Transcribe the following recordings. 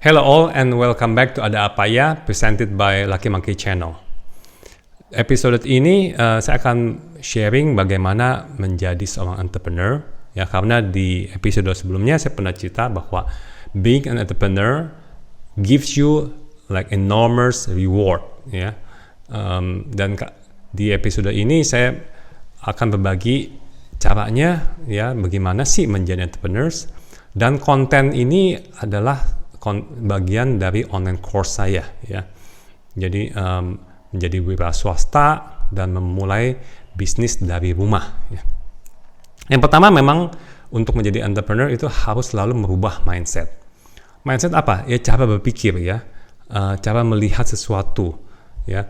Hello all and welcome back to Ada Apa Ya, presented by Lucky Monkey Channel. Episode ini saya akan sharing bagaimana menjadi seorang entrepreneur. Ya, karena di episode sebelumnya saya pernah cerita bahwa being an entrepreneur gives you like enormous reward. Ya, dan di episode ini saya akan berbagi caranya, ya, bagaimana sih menjadi entrepreneurs. Dan konten ini adalah bagian dari online course saya, ya. Jadi menjadi wira swasta dan memulai bisnis dari rumah, ya. Yang pertama memang untuk menjadi entrepreneur itu harus selalu merubah mindset. Mindset apa? Ya cara berpikir, ya, cara melihat sesuatu, ya.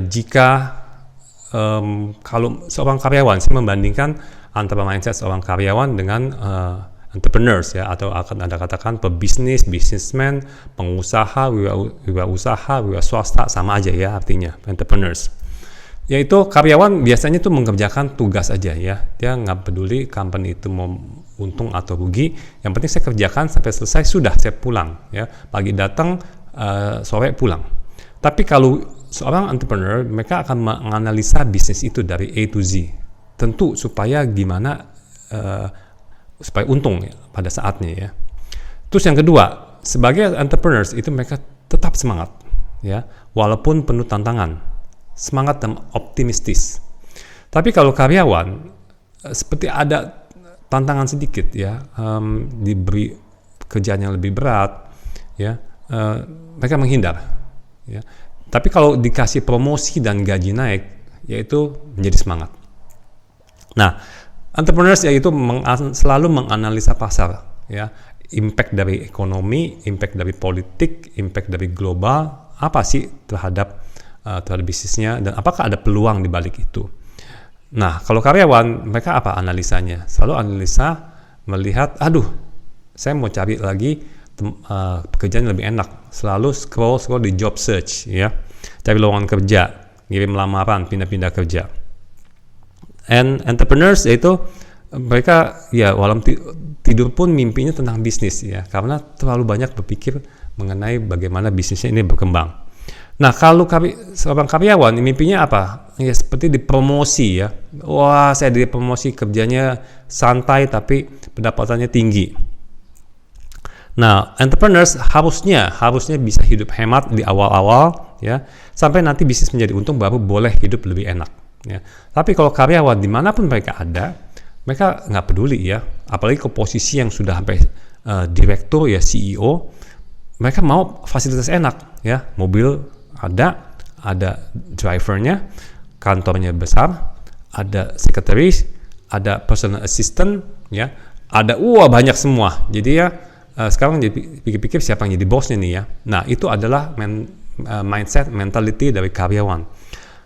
Jika kalau seorang karyawan, saya membandingkan antara mindset seorang karyawan dengan entrepreneurs, ya, atau akan Anda katakan pebisnis, businessman, pengusaha, wirausaha, wira swasta, sama aja, ya, artinya entrepreneurs. Yaitu karyawan biasanya tuh mengerjakan tugas aja, ya. Dia nggak peduli company itu mau untung atau rugi, yang penting saya kerjakan sampai selesai, sudah saya pulang, ya. Pagi datang, sore pulang. Tapi kalau seorang entrepreneur, mereka akan menganalisa bisnis itu dari A to Z. Tentu supaya gimana supaya untung, ya, pada saatnya, ya. Terus yang kedua, sebagai entrepreneurs itu mereka tetap semangat, ya, walaupun penuh tantangan, semangat dan optimistis. Tapi kalau karyawan seperti ada tantangan sedikit, ya, diberi kerjaan yang lebih berat, ya, mereka menghindar, ya. Tapi kalau dikasih promosi dan gaji naik, yaitu menjadi semangat. Nah, entrepreneurs yaitu selalu menganalisa pasar, ya, impact dari ekonomi, impact dari politik, impact dari global, apa sih terhadap bisnisnya, dan apakah ada peluang di balik itu. Nah, kalau karyawan, mereka apa analisanya? Selalu analisa melihat, saya mau cari lagi pekerjaan yang lebih enak. Selalu scroll di job search, ya, cari lowongan kerja, ngirim lamaran, pindah-pindah kerja. And entrepreneurs yaitu mereka, ya, walau tidur pun mimpinya tentang bisnis, ya, karena terlalu banyak berpikir mengenai bagaimana bisnisnya ini berkembang. Nah, kalau seorang karyawan mimpinya apa? Ya seperti dipromosi, ya. Wah, saya dipromosi, kerjanya santai tapi pendapatannya tinggi. Nah, entrepreneurs harusnya bisa hidup hemat di awal-awal, ya, sampai nanti bisnis menjadi untung baru boleh hidup lebih enak. Ya. Tapi kalau karyawan dimanapun mereka ada, mereka nggak peduli, ya, apalagi ke posisi yang sudah sampai direktur, ya, CEO, mereka mau fasilitas enak, ya, mobil ada drivernya, kantornya besar, ada sekretaris, ada personal assistant, ya, ada banyak semua. Jadi, ya, sekarang jadi pikir-pikir siapa yang jadi bosnya nih, ya. Nah, itu adalah mindset, mentality dari karyawan.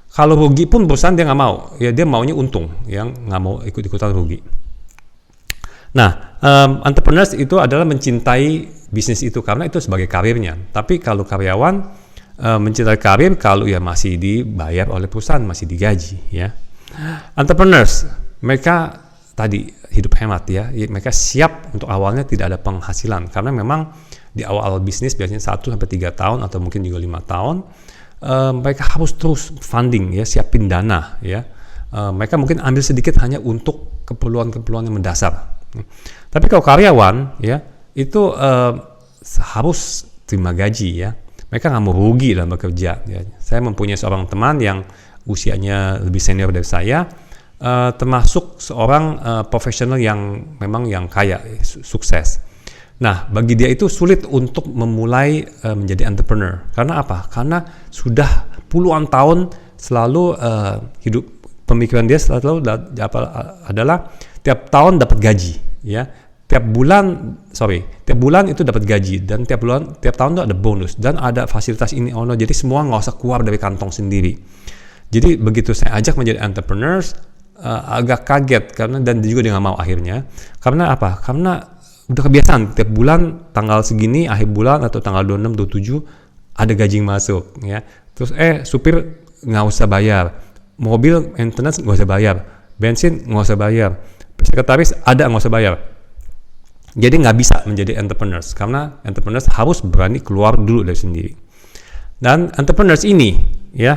Kalau rugi pun perusahaan dia nggak mau, ya, dia maunya untung, yang nggak mau ikut-ikutan rugi. Nah, entrepreneurs itu adalah mencintai bisnis itu karena itu sebagai karirnya. Tapi kalau karyawan mencintai karir kalau, ya, masih dibayar oleh perusahaan, masih digaji, ya. Entrepreneurs mereka tadi hidup hemat, ya, mereka siap untuk awalnya tidak ada penghasilan karena memang di awal bisnis biasanya 1-3 tahun atau mungkin juga 5 tahun. Mereka harus terus funding, ya, siapin dana, ya. Mereka mungkin ambil sedikit hanya untuk keperluan-keperluan yang mendasar. Tapi kalau karyawan, ya, itu harus terima gaji, ya. Mereka nggak mau rugi dalam bekerja, ya. Saya mempunyai seorang teman yang usianya lebih senior dari saya, termasuk seorang profesional yang memang yang kaya, sukses. Nah, bagi dia itu sulit untuk memulai menjadi entrepreneur. Karena apa? Karena sudah puluhan tahun selalu hidup, pemikiran dia selalu adalah tiap tahun dapat gaji, ya. Tiap bulan itu dapat gaji, dan tiap tahun itu ada bonus dan ada fasilitas ini, jadi semua nggak usah keluar dari kantong sendiri. Jadi begitu saya ajak menjadi entrepreneurs, agak kaget dan juga dia nggak mau akhirnya. Karena apa? Karena udah kebiasaan tiap bulan tanggal segini, akhir bulan atau tanggal 26, 27 ada gaji yang masuk, ya. Terus supir nggak usah bayar, mobil maintenance nggak usah bayar, bensin nggak usah bayar, sekretaris ada nggak usah bayar. Jadi nggak bisa menjadi entrepreneurs karena entrepreneurs harus berani keluar dulu dari sendiri. Dan entrepreneurs ini ya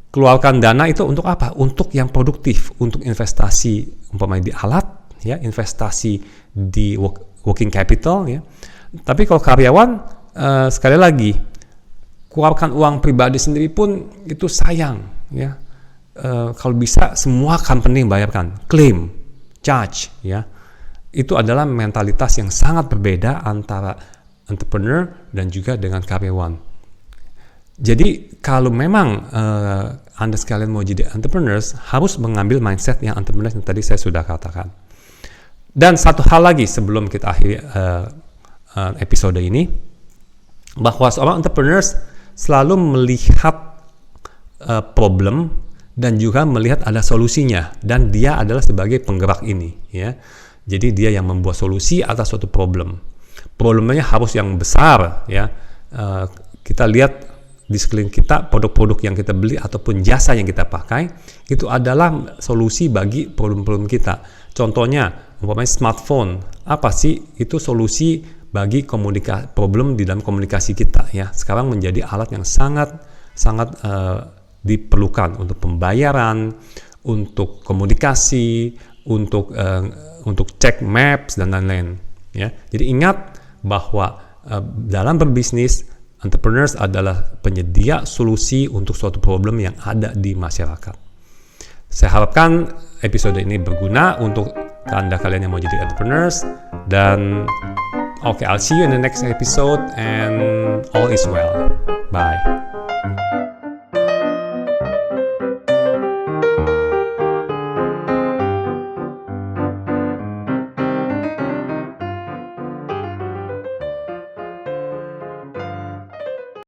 keluarkan dana itu untuk apa? Untuk yang produktif, untuk investasi umpamanya di alat, ya, investasi di working capital, ya. Tapi kalau karyawan sekali lagi keluarkan uang pribadi sendiri pun itu sayang, ya. Kalau bisa semua company bayarkan, claim, charge, ya. Itu adalah mentalitas yang sangat berbeda antara entrepreneur dan juga dengan karyawan. Jadi kalau memang Anda sekalian mau jadi entrepreneurs, harus mengambil mindset yang entrepreneurs yang tadi saya sudah katakan. Dan satu hal lagi sebelum kita akhiri episode ini, bahwa seorang entrepreneurs selalu melihat problem dan juga melihat ada solusinya, dan dia adalah sebagai penggerak ini, ya. Jadi dia yang membuat solusi atas suatu problem. Problemnya harus yang besar, ya. Kita lihat di sekeliling kita, produk-produk yang kita beli ataupun jasa yang kita pakai itu adalah solusi bagi problem-problem kita. Contohnya, umpamanya smartphone, apa sih itu solusi bagi problem di dalam komunikasi kita, ya. Sekarang menjadi alat yang sangat diperlukan untuk pembayaran, untuk komunikasi, untuk cek maps dan lain-lain, ya. Jadi ingat bahwa dalam berbisnis, entrepreneurs adalah penyedia solusi untuk suatu problem yang ada di masyarakat. Saya harapkan episode ini berguna untuk Anda kalian yang mau jadi entrepreneurs. Dan I'll see you in the next episode and all is well. Bye.